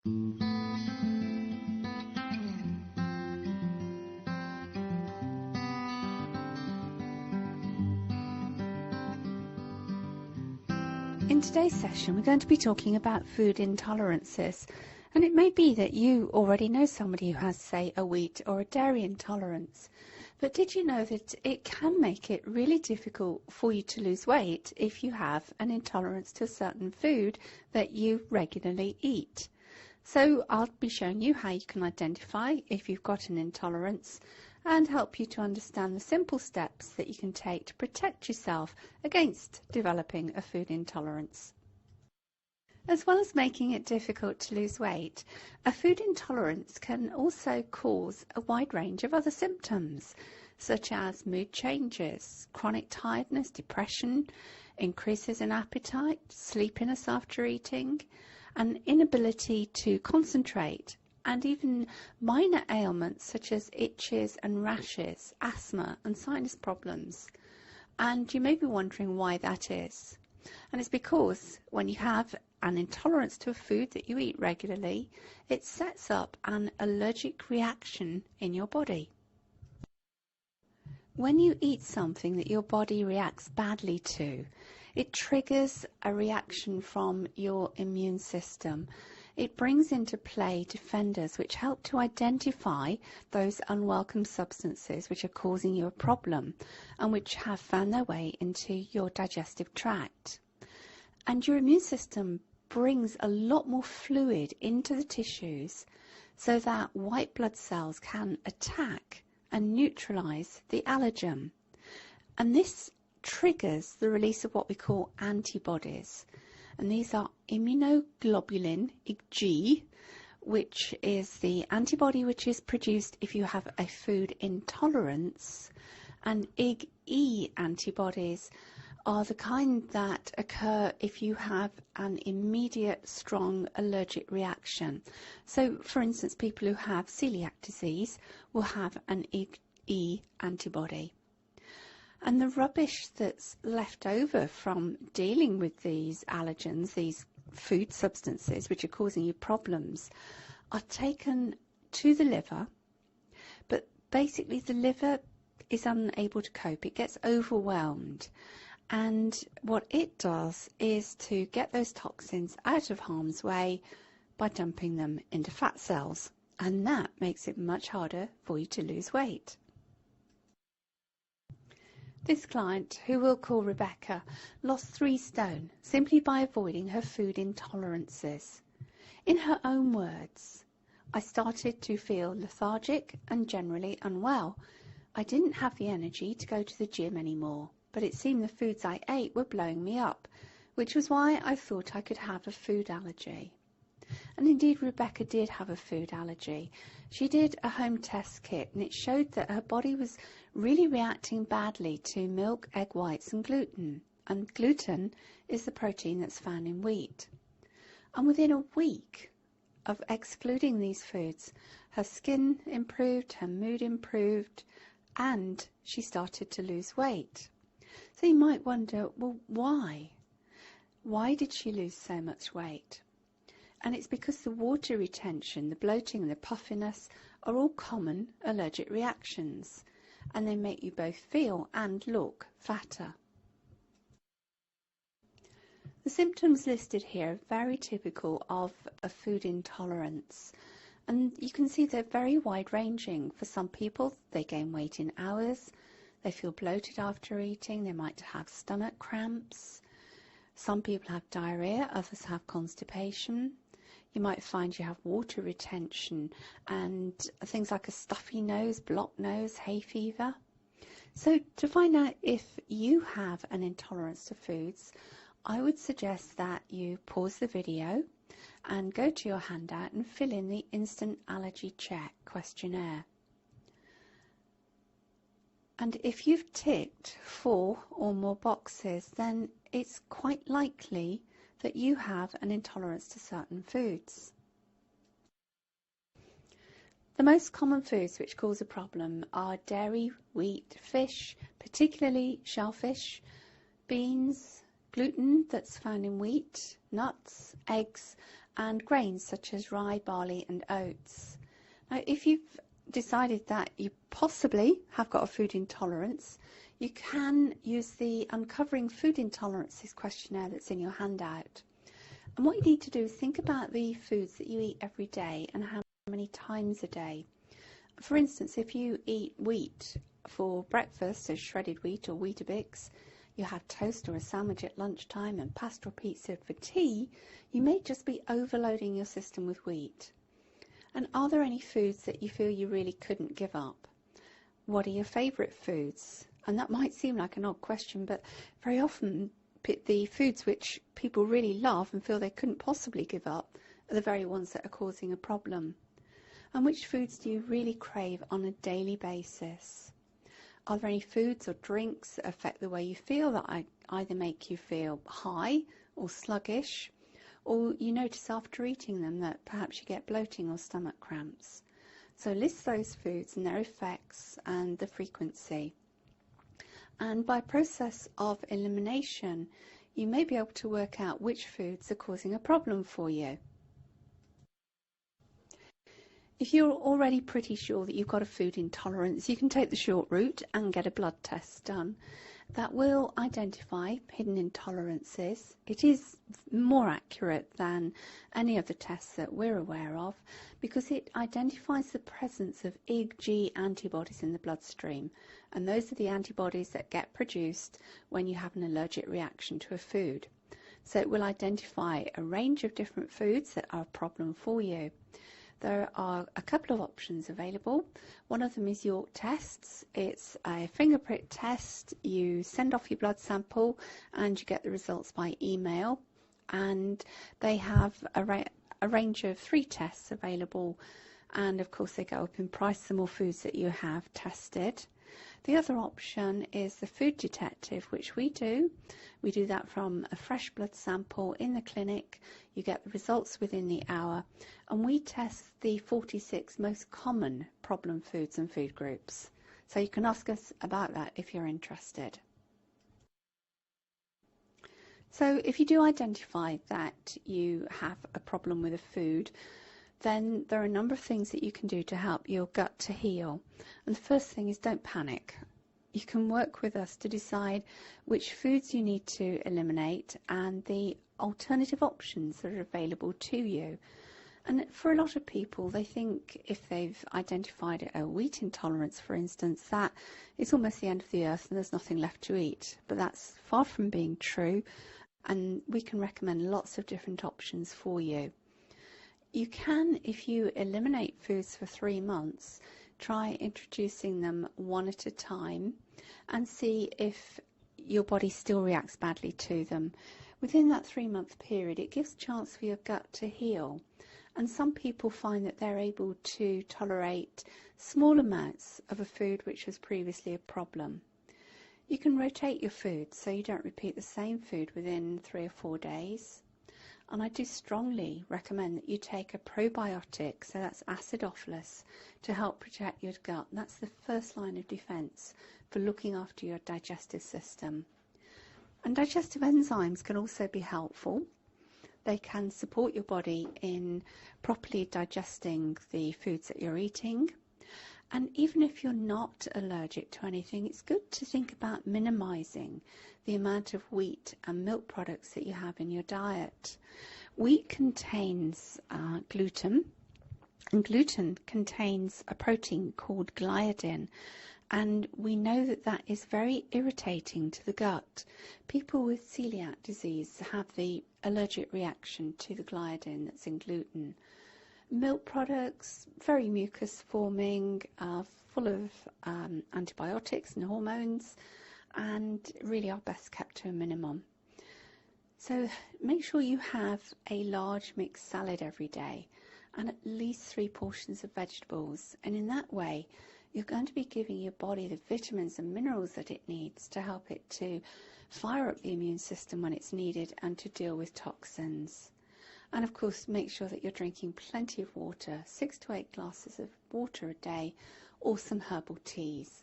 In today's session, we're going to be talking about food intolerances, and it may be that you already know somebody who has, say, a wheat or a dairy intolerance. But did you know that it can make it really difficult for you to lose weight if you have an intolerance to a certain food that you regularly eat? So I'll be showing you how you can identify if you've got an intolerance and help you to understand the simple steps that you can take to protect yourself against developing a food intolerance. As well as making it difficult to lose weight, a food intolerance can also cause a wide range of other symptoms, such as mood changes, chronic tiredness, depression, increases in appetite, sleepiness after eating, an inability to concentrate, and even minor ailments such as itches and rashes, asthma and sinus problems. And you may be wondering why that is. And it's because when you have an intolerance to a food that you eat regularly, it sets up an allergic reaction in your body. When you eat something that your body reacts badly to, it triggers a reaction from your immune system. It brings into play defenders which help to identify those unwelcome substances which are causing you a problem and which have found their way into your digestive tract. And your immune system brings a lot more fluid into the tissues so that white blood cells can attack and neutralize the allergen. And this triggers the release of what we call antibodies. And these are immunoglobulin Ig, which is the antibody which is produced if you have a food intolerance, and Ig-E antibodies are the kind that occur if you have an immediate strong allergic reaction. So, for instance, people who have celiac disease will have an Ig-E antibody. And the rubbish that's left over from dealing with these allergens, these food substances which are causing you problems, are taken to the liver, but basically the liver is unable to cope. It gets overwhelmed, and what it does is to get those toxins out of harm's way by dumping them into fat cells, and that makes it much harder for you to lose weight. This client, who we'll call Rebecca, lost 3 stone simply by avoiding her food intolerances. In her own words, "I started to feel lethargic and generally unwell. I didn't have the energy to go to the gym anymore, but it seemed the foods I ate were blowing me up, which was why I thought I could have a food allergy." And indeed, Rebecca did have a food allergy. She did a home test kit, and it showed that her body was really reacting badly to milk, egg whites and gluten. And gluten is the protein that's found in wheat. And within a week of excluding these foods, her skin improved, her mood improved, and she started to lose weight. So you might wonder, well, why? Why did she lose so much weight? And it's because the water retention, the bloating and the puffiness are all common allergic reactions, and they make you both feel and look fatter. The symptoms listed here are very typical of a food intolerance, and you can see they're very wide-ranging. For some people, they gain weight in hours, they feel bloated after eating, they might have stomach cramps. Some people have diarrhea, others have constipation. You might find you have water retention and things like a stuffy nose, blocked nose, hay fever. So to find out if you have an intolerance to foods, I would suggest that you pause the video and go to your handout and fill in the Instant Allergy Check questionnaire. And if you've ticked 4 or more boxes, then it's quite likely that you have an intolerance to certain foods. The most common foods which cause a problem are dairy, wheat, fish, particularly shellfish, beans, gluten that's found in wheat, nuts, eggs, and grains such as rye, barley and oats. Now, if you've decided that you possibly have got a food intolerance, you can use the Uncovering Food Intolerances questionnaire that's in your handout. And what you need to do is think about the foods that you eat every day and how many times a day. For instance, if you eat wheat for breakfast, so shredded wheat or Weetabix, you have toast or a sandwich at lunchtime and pasta or pizza for tea, you may just be overloading your system with wheat. And are there any foods that you feel you really couldn't give up? What are your favourite foods? And that might seem like an odd question, but very often the foods which people really love and feel they couldn't possibly give up are the very ones that are causing a problem. And which foods do you really crave on a daily basis? Are there any foods or drinks that affect the way you feel that either make you feel high or sluggish, or you notice after eating them that perhaps you get bloating or stomach cramps? So list those foods and their effects and the frequency. And by process of elimination, you may be able to work out which foods are causing a problem for you. If you're already pretty sure that you've got a food intolerance, you can take the short route and get a blood test done. That will identify hidden intolerances. It is more accurate than any of the tests that we're aware of because it identifies the presence of IgG antibodies in the bloodstream, and those are the antibodies that get produced when you have an allergic reaction to a food. So it will identify a range of different foods that are a problem for you. There are a couple of options available. One of them is York tests. It's a finger prick test. You send off your blood sample and you get the results by email. And they have a range of 3 tests available. And of course they go up in price the more foods that you have tested. The other option is the food detective, which we do. We do that from a fresh blood sample in the clinic. You get the results within the hour, and we test the 46 most common problem foods and food groups. So you can ask us about that if you're interested. So if you do identify that you have a problem with a food, then there are a number of things that you can do to help your gut to heal. And the first thing is don't panic. You can work with us to decide which foods you need to eliminate and the alternative options that are available to you. And for a lot of people, they think if they've identified a wheat intolerance, for instance, that it's almost the end of the earth and there's nothing left to eat. But that's far from being true, and we can recommend lots of different options for you. You can, if you eliminate foods for 3 months, try introducing them one at a time and see if your body still reacts badly to them. Within that 3-month period, it gives a chance for your gut to heal. And some people find that they're able to tolerate small amounts of a food which was previously a problem. You can rotate your food so you don't repeat the same food within 3 or 4 days. And I do strongly recommend that you take a probiotic, so that's acidophilus, to help protect your gut. That's the first line of defense for looking after your digestive system. And digestive enzymes can also be helpful. They can support your body in properly digesting the foods that you're eating. And even if you're not allergic to anything, it's good to think about minimizing the amount of wheat and milk products that you have in your diet. Wheat contains gluten, and gluten contains a protein called gliadin, and we know that that is very irritating to the gut. People with celiac disease have the allergic reaction to the gliadin that's in gluten. Milk products, very mucus forming, full of antibiotics and hormones, and really are best kept to a minimum. So make sure you have a large mixed salad every day and at least 3 portions of vegetables, and in that way you're going to be giving your body the vitamins and minerals that it needs to help it to fire up the immune system when it's needed and to deal with toxins. And of course, make sure that you're drinking plenty of water, 6 to 8 glasses of water a day, or some herbal teas.